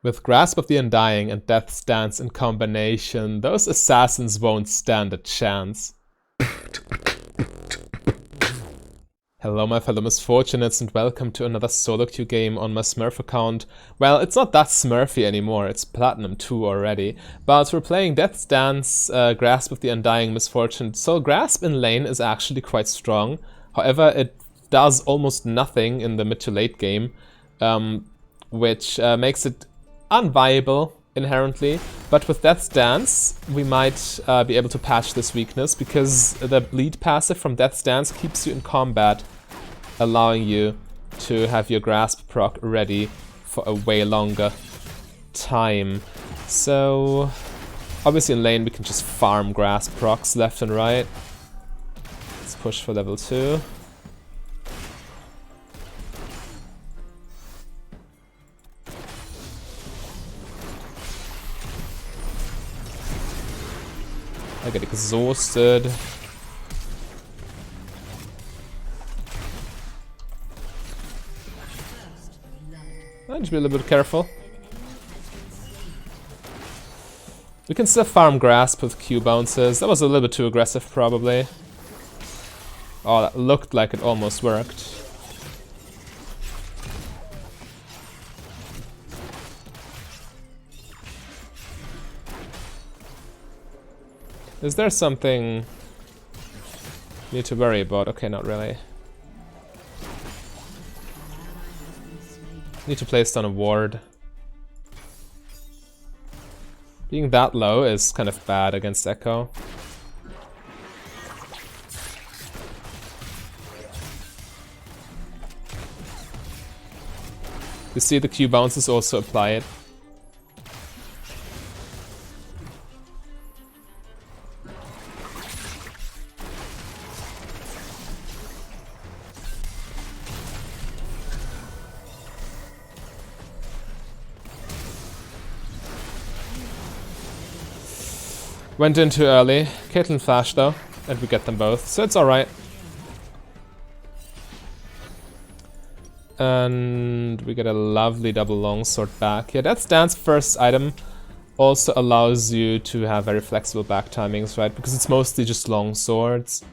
With Grasp of the Undying and Death's Dance in combination, those assassins won't stand a chance. Hello my fellow misfortunates and welcome to another solo queue game on my Smurf account. Well, it's not that Smurfy anymore, it's Platinum 2 already. But we're playing Death's Dance, Grasp of the Undying Misfortune. So Grasp in lane is actually quite strong. However, it does almost nothing in the mid to late game, which makes it unviable inherently. But with Death's Dance, we might be able to patch this weakness, because the bleed passive from Death's Dance keeps you in combat, allowing you to have your Grasp proc ready for a way longer time. So obviously in lane we can just farm Grasp procs left and right. Let's push for level 2. I get exhausted. I need to be a little bit careful. We can still farm Grasp with Q bounces. That was a little bit too aggressive, probably. Oh, that looked like it almost worked. Is there something you need to worry about? Okay, not really. Need to place down a ward. Being that low is kind of bad against Echo. You see the Q bounces also apply it. Went in too early. Caitlyn flashed though, and we get them both, so it's alright. And we get a lovely double longsword back. Yeah, Death's Dance first item also allows you to have very flexible back timings, right? Because it's mostly just long swords.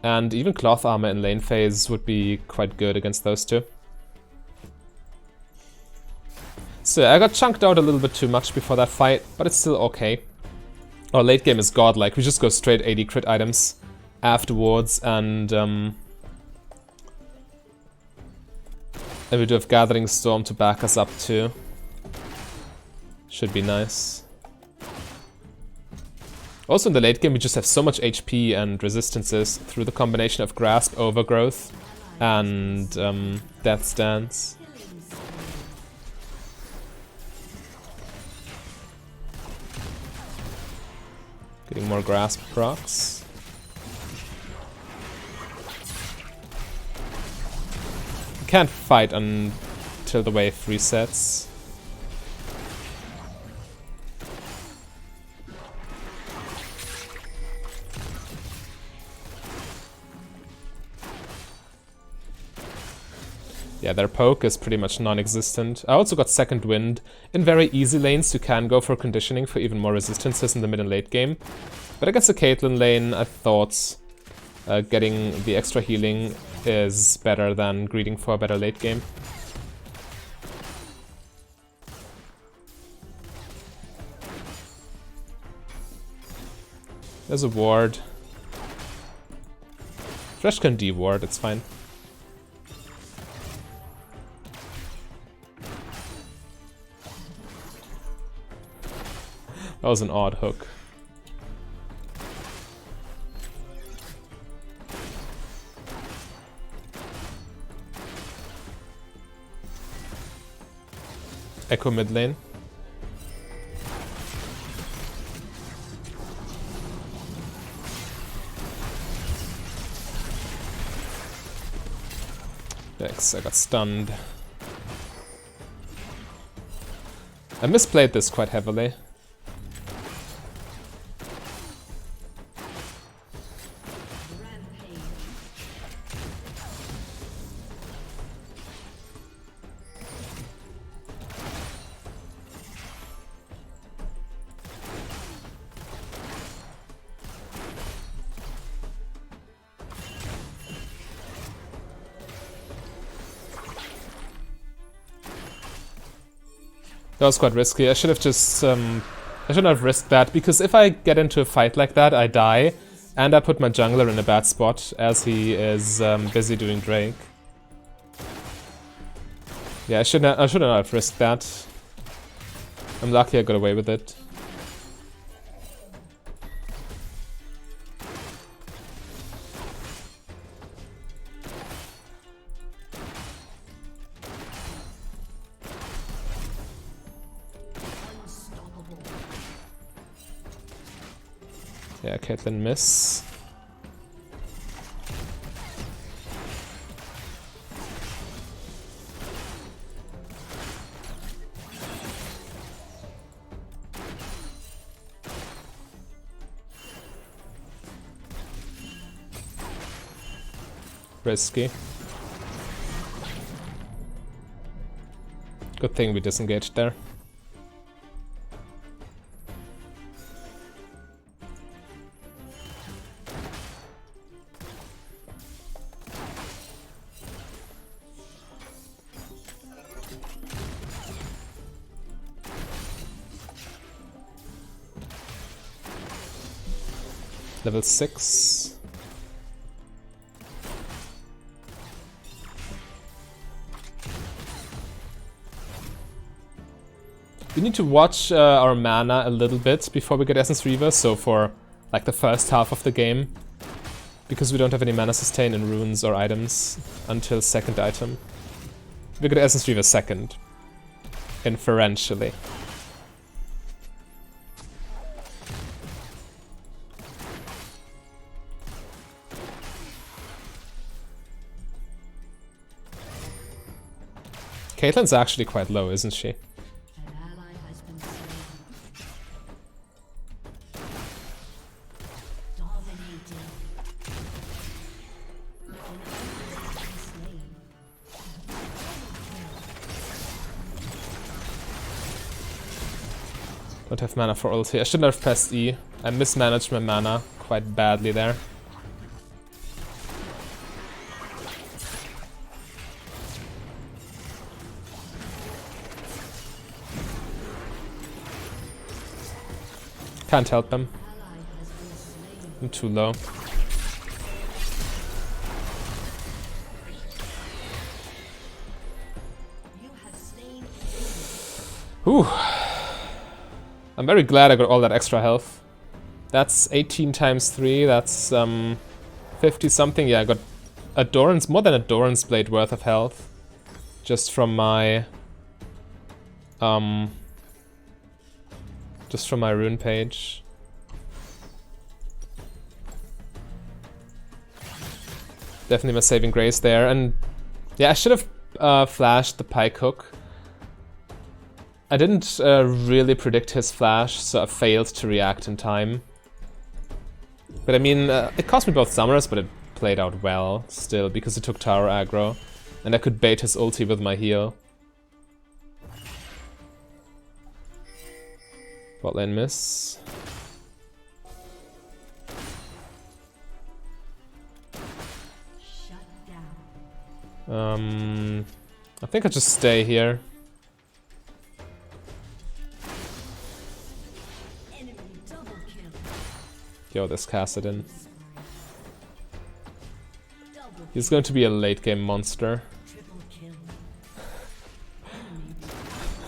And even cloth armor in lane phase would be quite good against those two. So I got chunked out a little bit too much before that fight, but it's still okay. Our late game is godlike. We just go straight 80 crit items afterwards, and we do have Gathering Storm to back us up too. Should be nice. Also in the late game we just have so much HP and resistances through the combination of Grasp, Overgrowth, and Death's Dance. Getting more Grasp procs. We can't fight until the wave resets. Yeah, their poke is pretty much non-existent. I also got Second Wind. In very easy lanes you can go for conditioning for even more resistances in the mid and late game. But against the Caitlyn lane I thought getting the extra healing is better than greeding for a better late game. There's a ward. Thresh can D-ward, it's fine. That was an odd hook. Echo mid lane. Thanks, I got stunned. I misplayed this quite heavily. That was quite risky. I should have just... I shouldn't have risked that, because if I get into a fight like that, I die. And I put my jungler in a bad spot, as he is busy doing Drake. Yeah, I shouldn't have risked that. I'm lucky I got away with it. Yeah, Caitlyn miss. Risky. Good thing we disengaged there. Level 6. We need to watch our mana a little bit before we get Essence Reaver, so for like the first half of the game. Because we don't have any mana sustain in runes or items until second item. We get Essence Reaver second, inferentially. Caitlyn's actually quite low, isn't she? Don't have mana for ulti. I shouldn't have pressed E. I mismanaged my mana quite badly there. Can't help them. I'm too low. Whew. I'm very glad I got all that extra health. That's 18 times 3, that's 50 something. Yeah, I got a Doran's, more than a Doran's Blade worth of health. Just from my rune page. Definitely my saving grace there. And yeah, I should have flashed the pike hook. I didn't really predict his flash, so I failed to react in time. But I mean, it cost me both summers, but it played out well still, because it took tower aggro. And I could bait his ulti with my heal. Bot lane miss. I think I'll just stay here. Yo, this Kassadin. He's going to be a late game monster.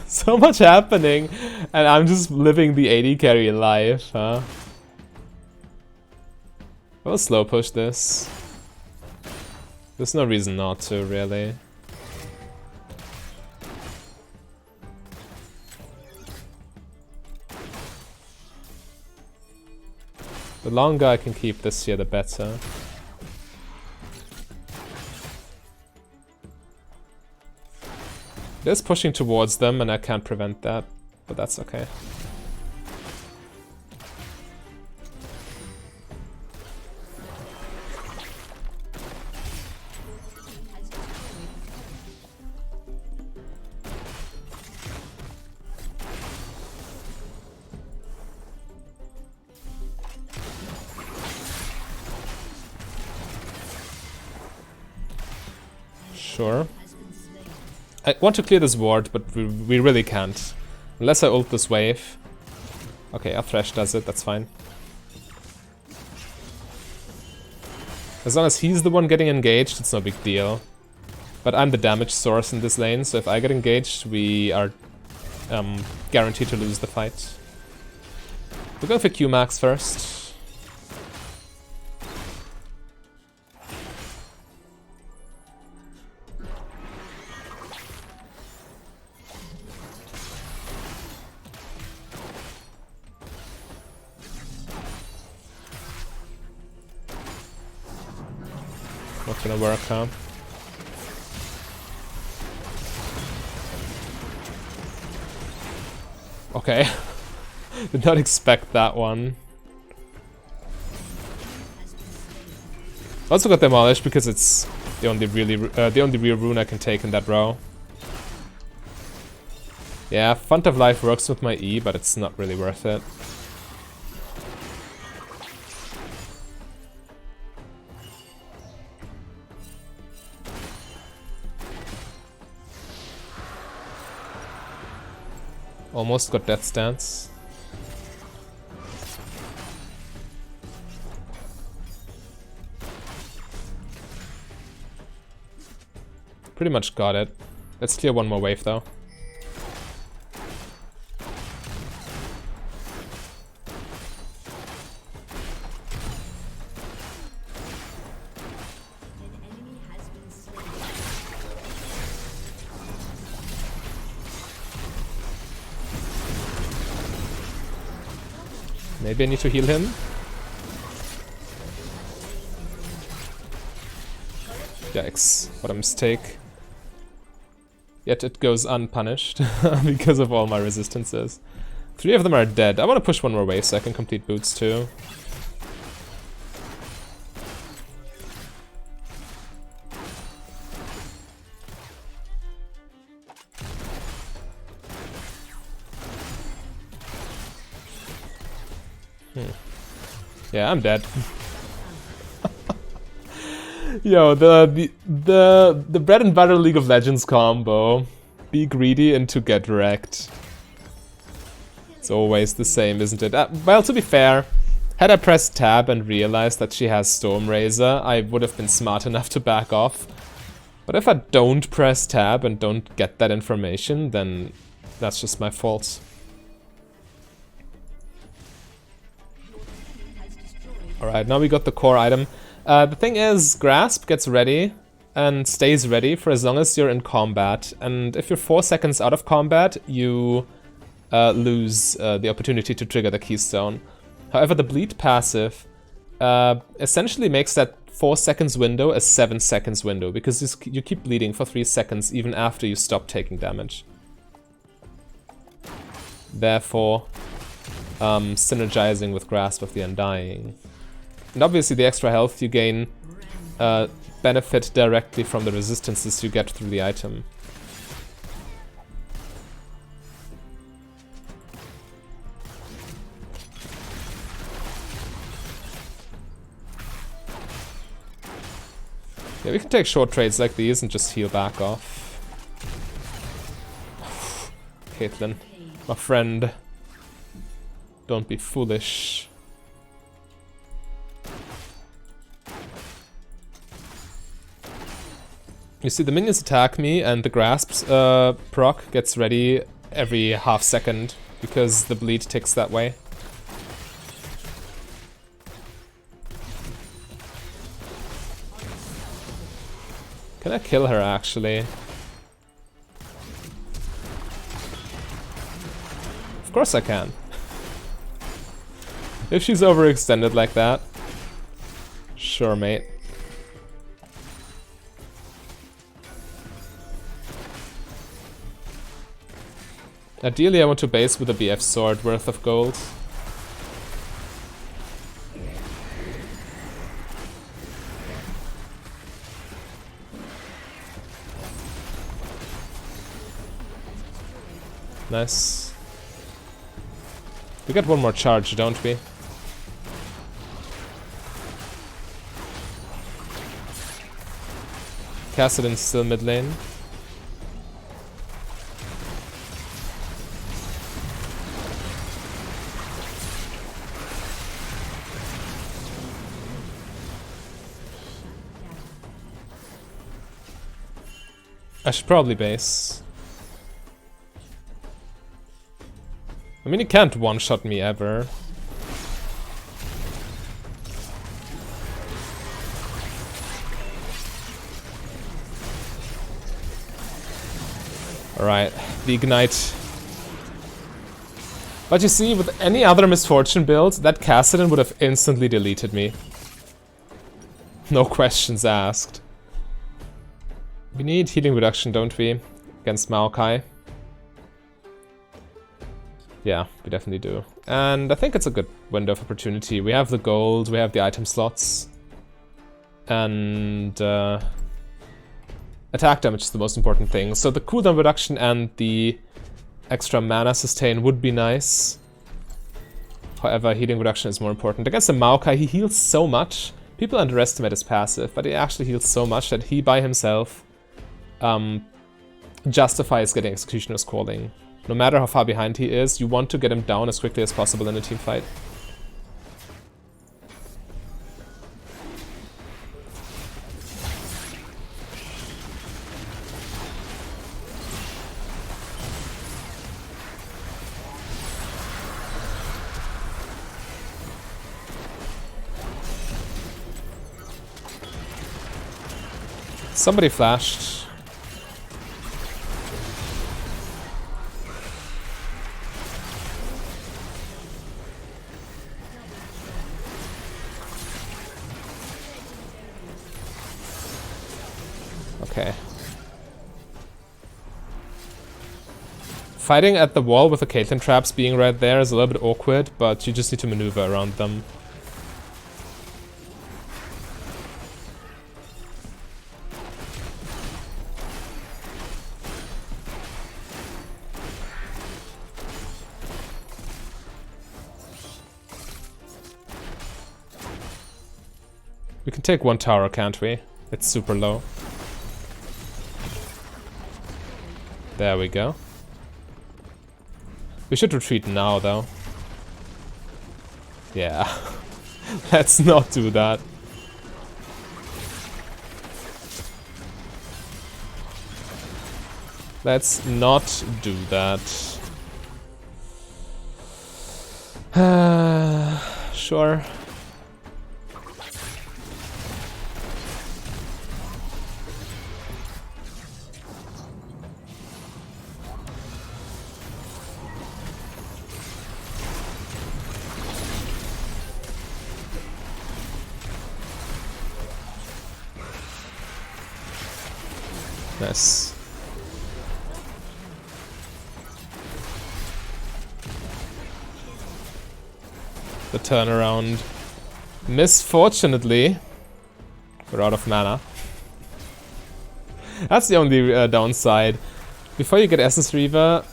So much happening, and I'm just living the AD carry life, huh? I'll slow push this. There's no reason not to, really. The longer I can keep this here, the better. It is pushing towards them, and I can't prevent that, but that's okay. Sure. I want to clear this ward, but we really can't. Unless I ult this wave. Okay, our Thresh does it, that's fine. As long as he's the one getting engaged, it's no big deal. But I'm the damage source in this lane, so if I get engaged, we are guaranteed to lose the fight. We're going for Q-Max first. Not gonna work, huh? Okay. Did not expect that one. Also got demolished because it's the only real rune I can take in that row. Yeah, Font of Life works with my E, but it's not really worth it. Almost got Death Stance. Pretty much got it. Let's clear one more wave though. Maybe I need to heal him. Yikes, what a mistake. Yet it goes unpunished because of all my resistances. 3 of them are dead. I want to push one more wave so I can complete boots too. Yeah, I'm dead. Yo, the bread and butter League of Legends combo. Be greedy and to get wrecked. It's always the same, isn't it? Well, to be fair, had I pressed tab and realized that she has Storm Razor, I would have been smart enough to back off. But if I don't press tab and don't get that information, then that's just my fault. Alright, now we got the core item. The thing is, Grasp gets ready and stays ready for as long as you're in combat. And if you're 4 seconds out of combat, you lose the opportunity to trigger the keystone. However, the bleed passive essentially makes that 4 seconds window a 7 seconds window, because you keep bleeding for 3 seconds even after you stop taking damage. Therefore, synergizing with Grasp of the Undying. And obviously the extra health you gain benefit directly from the resistances you get through the item. Yeah, we can take short trades like these and just heal back off. Caitlyn, my friend, don't be foolish. You see, the minions attack me and the Grasp's proc gets ready every half second because the bleed ticks that way. Can I kill her actually? Of course I can. If she's overextended like that. Sure, mate. Ideally, I want to base with a BF sword worth of gold. Nice. We get one more charge, don't we? Kassadin's still mid lane. I should probably base. I mean, he can't one-shot me ever. Alright, the Ignite. But you see, with any other Misfortune build, that Cassidon would have instantly deleted me. No questions asked. We need healing reduction, don't we? Against Maokai. Yeah, we definitely do. And I think it's a good window of opportunity. We have the gold, we have the item slots. And attack damage is the most important thing. So the cooldown reduction and the extra mana sustain would be nice. However, healing reduction is more important. Against the Maokai, he heals so much. People underestimate his passive, but he actually heals so much that he by himself justifies getting Executioner's Calling. No matter how far behind he is, you want to get him down as quickly as possible in a team fight. Somebody flashed. Okay. Fighting at the wall with the Caitlyn traps being right there is a little bit awkward, but you just need to maneuver around them. We can take one tower, can't we? It's super low. There we go. We should retreat now, though. Yeah. Let's not do that. Let's not do that. Sure. Nice. The turnaround. Misfortunately, we're out of mana. That's the only downside. Before you get Essence Reaver,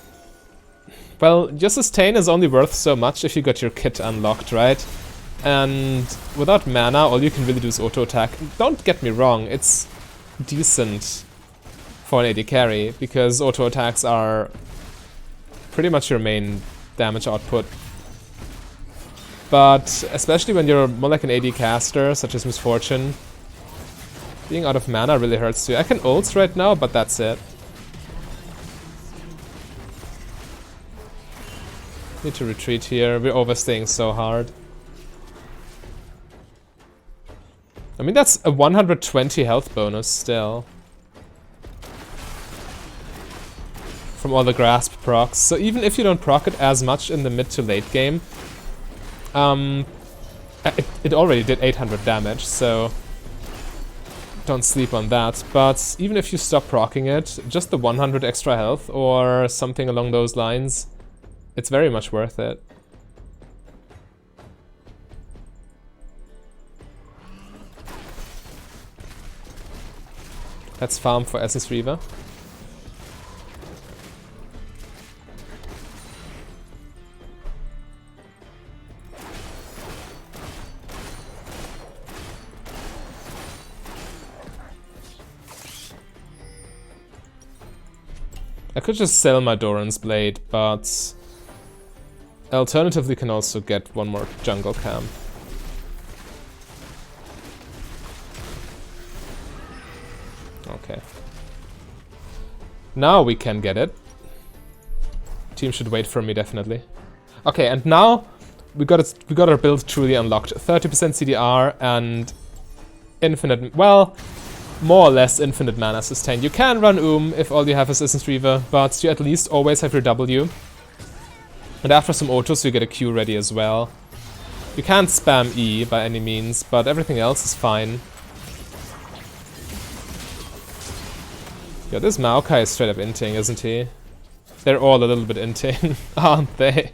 well, your sustain is only worth so much if you got your kit unlocked, right? And without mana, all you can really do is auto attack. Don't get me wrong, it's decent for an AD carry, because auto attacks are pretty much your main damage output. But especially when you're more like an AD caster, such as Misfortune, being out of mana really hurts you. I can ult right now, but that's it. Need to retreat here, we're overstaying so hard. I mean, that's a 120 health bonus still. From all the grasp procs. So even if you don't proc it as much in the mid to late game, it already did 800 damage, so don't sleep on that. But even if you stop proccing it, just the 100 extra health or something along those lines, it's very much worth it. Let's farm for Essence Reaver. I could just sell my Doran's Blade, but alternatively can also get one more jungle camp. Okay. Now we can get it. Team should wait for me, definitely. Okay, and now we got our build truly unlocked. 30% CDR and infinite, well, more or less infinite mana sustain. You can run if all you have is Essence Reaver, but you at least always have your W. And after some autos you get a Q ready as well. You can't spam E by any means, but everything else is fine. Yeah, this Maokai is straight up inting, isn't he? They're all a little bit inting, aren't they?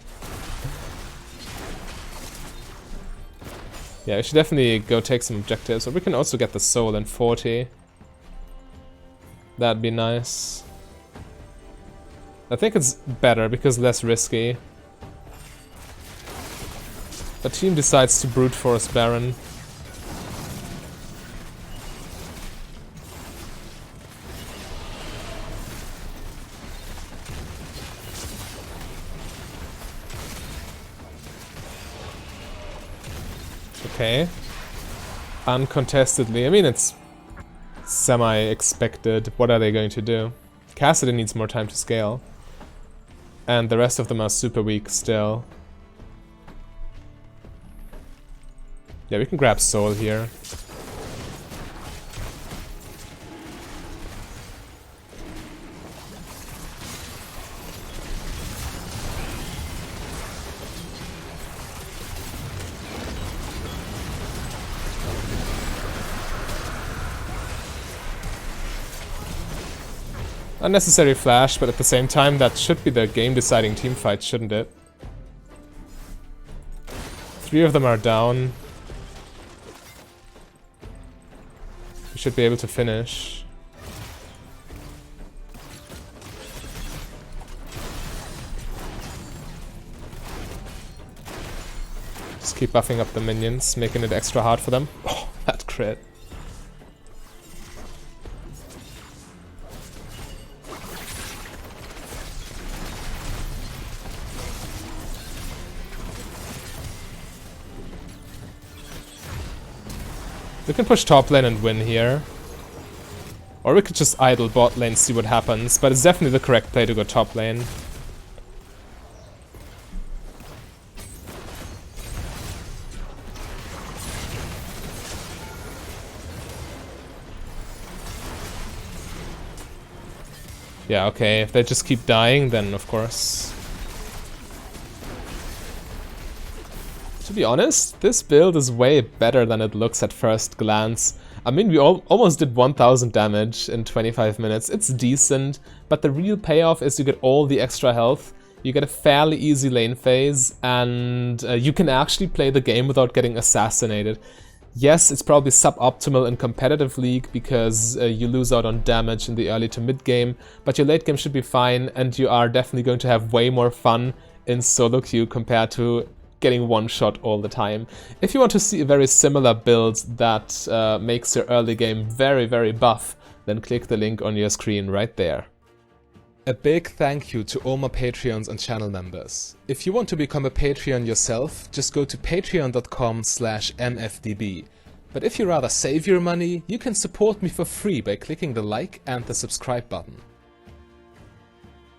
Yeah, we should definitely go take some objectives, or we can also get the soul in 40. That'd be nice. I think it's better because less risky. The team decides to brute force Baron. Okay. Uncontestedly. I mean, it's semi-expected. What are they going to do? Cassidy needs more time to scale. And the rest of them are super weak still. Yeah, we can grab Soul here. Unnecessary flash, but at the same time that should be the game-deciding teamfight, shouldn't it? 3 of them are down. We should be able to finish. Just keep buffing up the minions, making it extra hard for them. Oh, that crit. We can push top lane and win here. Or we could just idle bot lane, see what happens, but it's definitely the correct play to go top lane. Yeah, okay, if they just keep dying, then of course. To be honest, this build is way better than it looks at first glance. I mean, we almost did 1000 damage in 25 minutes. It's decent, but the real payoff is you get all the extra health, you get a fairly easy lane phase, and you can actually play the game without getting assassinated. Yes, it's probably suboptimal in competitive league because you lose out on damage in the early to mid game, but your late game should be fine, and you are definitely going to have way more fun in solo queue compared to getting one shot all the time. If you want to see a very similar build that makes your early game very, very buff, then click the link on your screen right there. A big thank you to all my Patreons and channel members. If you want to become a Patreon yourself, just go to patreon.com/mfdb. But if you rather save your money, you can support me for free by clicking the like and the subscribe button.